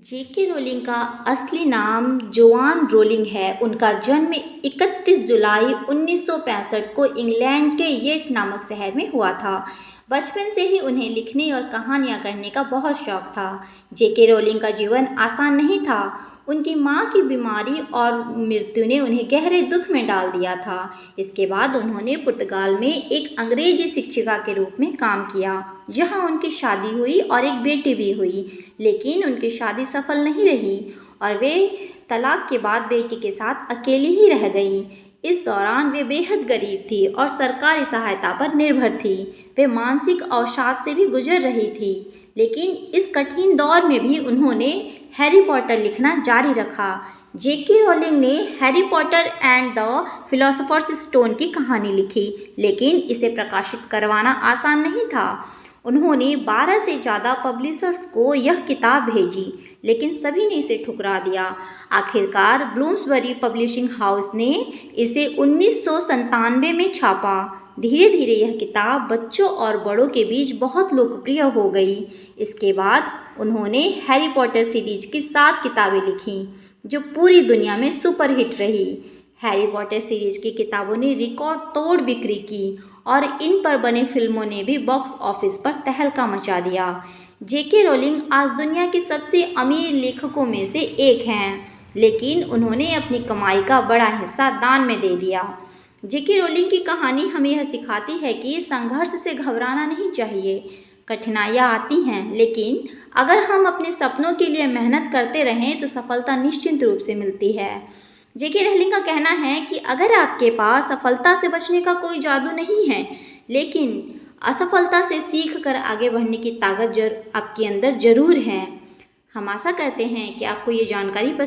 जेके rolling का असली नाम जोआन रोलिंग है। उनका जन्म 31 जुलाई 1965 को इंग्लैंड के येट नामक शहर में हुआ था। बचपन से ही उन्हें लिखने और कहानियाँ करने का बहुत शौक था। जेके रोलिंग का जीवन आसान नहीं था। उनकी माँ की बीमारी और मृत्यु ने उन्हें गहरे दुख में डाल दिया था। इसके बाद उन्होंने पुर्तगाल में एक अंग्रेजी शिक्षिका के रूप में काम किया, जहाँ उनकी शादी हुई और एक बेटी भी हुई। लेकिन उनकी शादी सफल नहीं रही और वे तलाक के बाद बेटी के साथ अकेली ही रह गईं। इस दौरान वे बेहद गरीब थी और सरकारी सहायता पर निर्भर थी। वे मानसिक अवसाद से भी गुजर रही थी, लेकिन इस कठिन दौर में भी उन्होंने हैरी पॉटर लिखना जारी रखा। जेके रोलिंग ने Harry Potter and the philosopher's stone की कहानी लिखी, लेकिन इसे प्रकाशित करवाना आसान नहीं था। उन्होंने 12 से ज़्यादा पब्लिशर्स को यह किताब भेजी, लेकिन सभी ने इसे ठुकरा दिया। आखिरकार ब्लूम्सबरी पब्लिशिंग हाउस ने इसे 1997 में छापा। धीरे धीरे यह किताब बच्चों और बड़ों के बीच बहुत लोकप्रिय हो गई। इसके बाद उन्होंने हैरी पॉटर सीरीज की 7 किताबें लिखीं, जो पूरी दुनिया में सुपरहिट रही। हैरी पॉटर सीरीज की किताबों ने रिकॉर्ड तोड़ बिक्री की और इन पर बने फिल्मों ने भी बॉक्स ऑफिस पर तहलका मचा दिया। जेके रोलिंग आज दुनिया के सबसे अमीर लेखकों में से एक हैं, लेकिन उन्होंने अपनी कमाई का बड़ा हिस्सा दान में दे दिया। जेके रोलिंग की कहानी हमें यह सिखाती है कि संघर्ष से घबराना नहीं चाहिए। कठिनाइयाँ आती हैं, लेकिन अगर हम अपने सपनों के लिए मेहनत करते रहें तो सफलता निश्चित रूप से मिलती है। जेके रोलिंग का कहना है कि अगर आपके पास सफलता से बचने का कोई जादू नहीं है, लेकिन असफलता से सीख कर आगे बढ़ने की ताकत आपके अंदर ज़रूर है। हम आशा करते हैं कि आपको ये जानकारी पसंद